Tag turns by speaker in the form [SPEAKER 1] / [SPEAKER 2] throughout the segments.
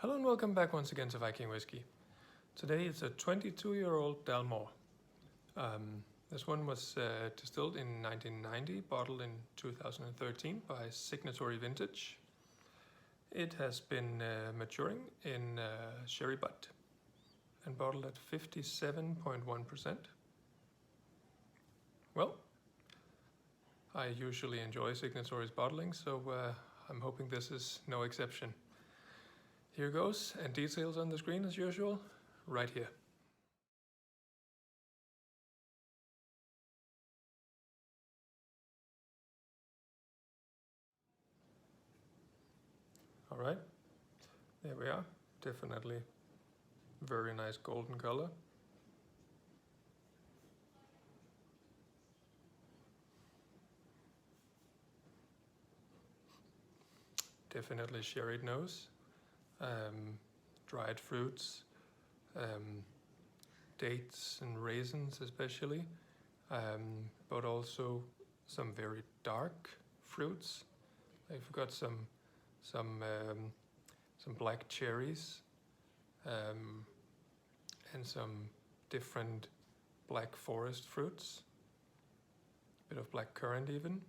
[SPEAKER 1] Hello and welcome back once again to Viking Whiskey. Today it's a 22-year-old Dalmore. This one was distilled in 1990, bottled in 2013 by Signatory Vintage. It has been maturing in sherry butt and bottled at 57.1%. Well, I usually enjoy Signatory's bottling, so I'm hoping this is no exception. Here goes, and details on the screen as usual, right here. All right, there we are. Definitely very nice golden color. Definitely sherried nose. Dried fruits, dates and raisins especially, but also some very dark fruits. I've got some black cherries, and some different black forest fruits, a bit of black currant even.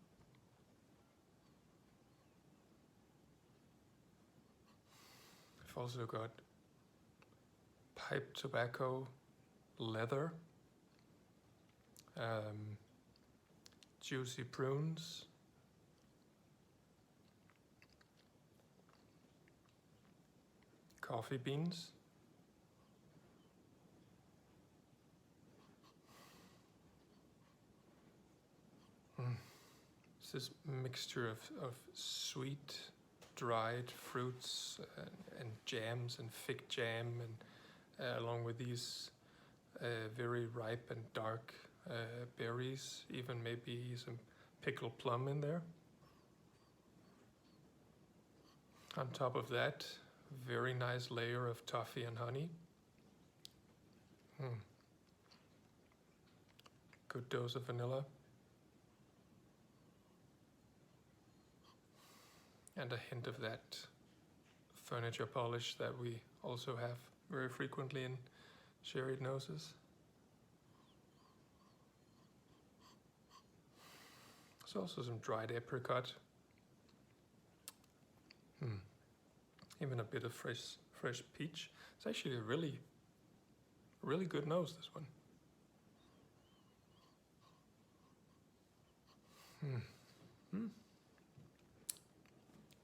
[SPEAKER 1] I've also got pipe tobacco, leather, juicy prunes, coffee beans, it's this mixture of sweet, dried fruits and jams and fig jam, and along with these very ripe and dark berries, even maybe some pickled plum in there. On top of that, very nice layer of toffee and honey. Good dose of vanilla. And a hint of that furniture polish that we also have very frequently in sherried noses. There's also some dried apricot. Even a bit of fresh peach. It's actually a really good nose, this one.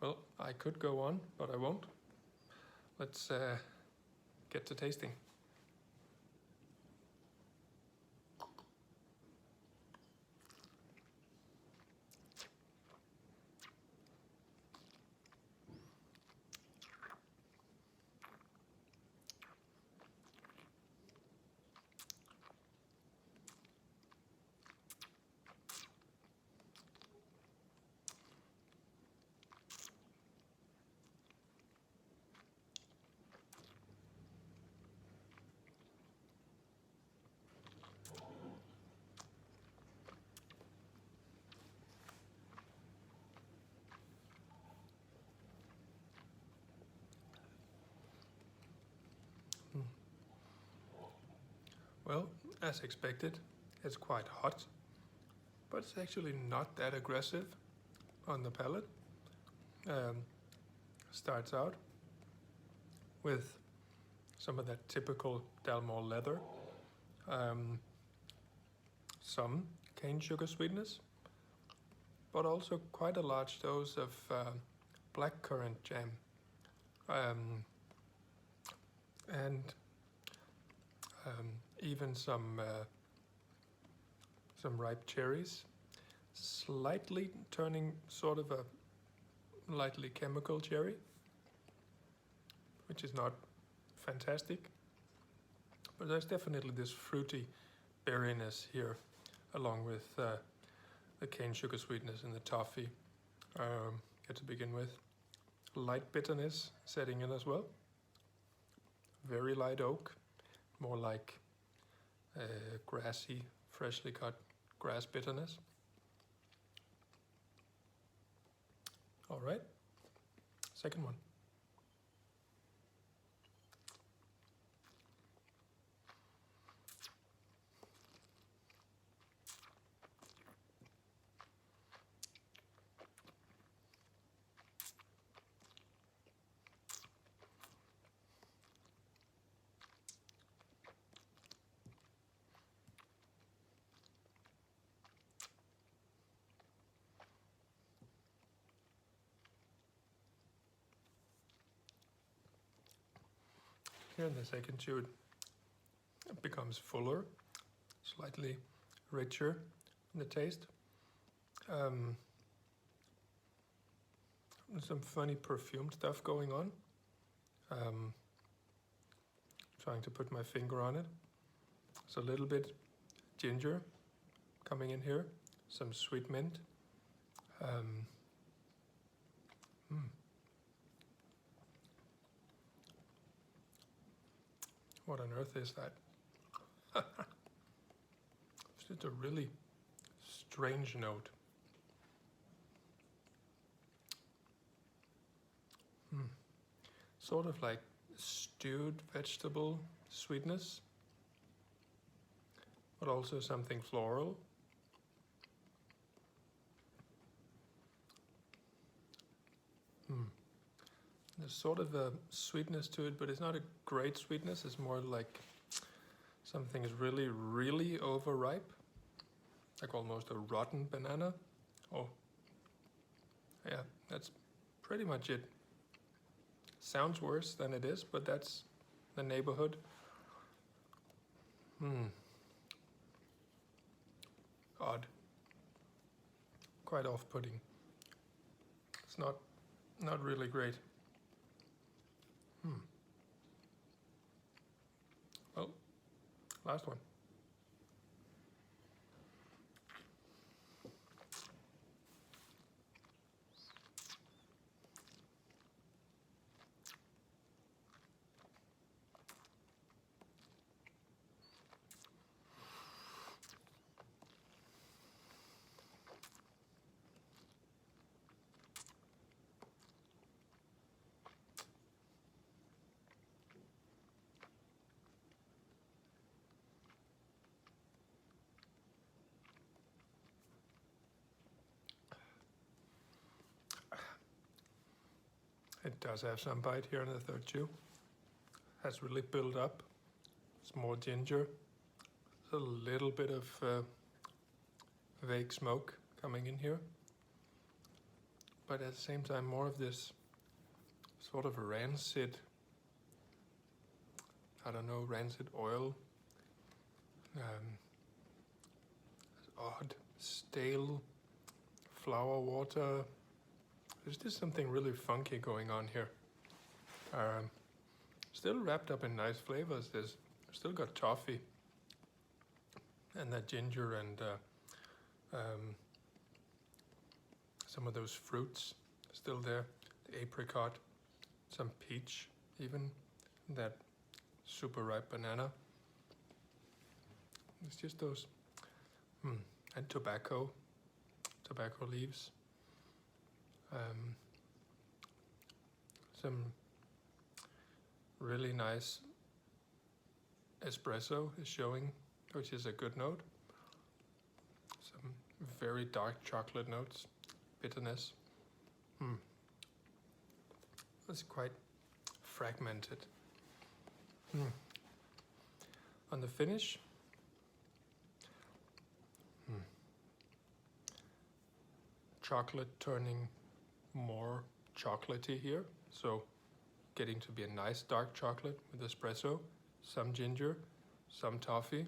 [SPEAKER 1] Well, I could go on, but I won't. Let's get to tasting. Well, as expected, it's quite hot, but it's actually not that aggressive on the palate. Starts out with some of that typical Dalmore leather, some cane sugar sweetness, but also quite a large dose of black currant jam, and even some ripe cherries, slightly turning sort of a lightly chemical cherry, which is not fantastic, but there's definitely this fruity berryness here, along with the cane sugar sweetness and the toffee to begin with. Light bitterness setting in as well. Very light oak, more like grassy, freshly cut grass bitterness. All right, second one. Here in the second chew it becomes fuller, slightly richer in the taste. Some funny perfume stuff going on. Trying to put my finger on it. It's a little bit ginger coming in here, some sweet mint. What on earth is that? It's just a really strange note. Sort of like stewed vegetable sweetness, but also something floral. There's sort of a sweetness to it, but it's not a great sweetness. It's more like something is really, really overripe, like almost a rotten banana. Oh, yeah, that's pretty much it. Sounds worse than it is, but that's the neighborhood. Odd. Quite off-putting. It's not really great. Well, last one. It does have some bite here in the third chew. Has really built up. It's more ginger. There's a little bit of vague smoke coming in here. But at the same time, more of this sort of rancid, I don't know, rancid oil. Odd, stale flower water. There's just something really funky going on here. Still wrapped up in nice flavors. There's still got toffee and that ginger and some of those fruits still there. The apricot, some peach even, that super ripe banana. It's just those, and tobacco leaves. Some really nice espresso is showing, which is a good note. Some very dark chocolate notes, bitterness. It's quite fragmented. On the finish, chocolate turning more chocolatey here, so getting to be a nice dark chocolate with espresso, some ginger, some toffee,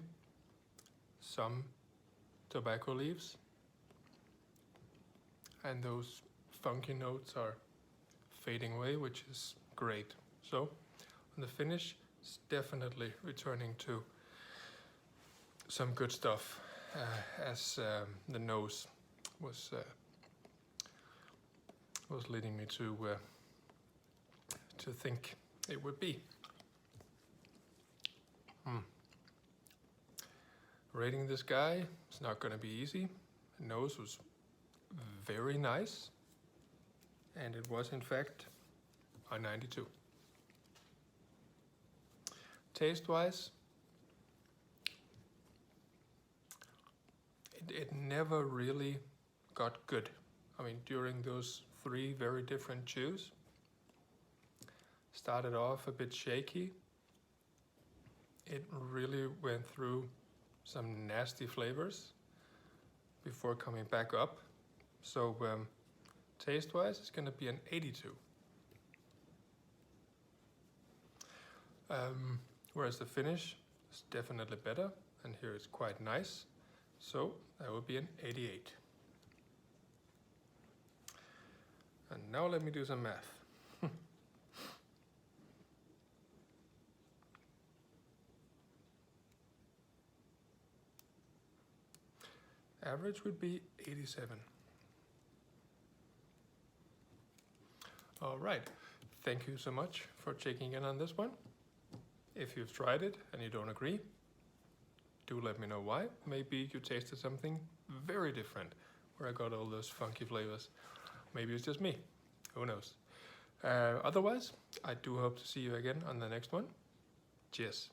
[SPEAKER 1] some tobacco leaves, and those funky notes are fading away, which is great. So on the finish, it's definitely returning to some good stuff, as the nose was leading me to think it would be. Rating this guy, it's not going to be easy. The nose was very nice, and it was in fact a 92. Taste-wise, it never really got good. I mean, during those 3 very different chews, started off a bit shaky. It really went through some nasty flavors before coming back up. So taste-wise, it's going to be an 82. Whereas the finish is definitely better, and here it's quite nice. So that would be an 88. And now let me do some math. Average would be 87. All right, thank you so much for checking in on this one. If you've tried it and you don't agree, do let me know why. Maybe you tasted something very different where I got all those funky flavors. Maybe it's just me, who knows. Otherwise, I do hope to see you again on the next one. Cheers.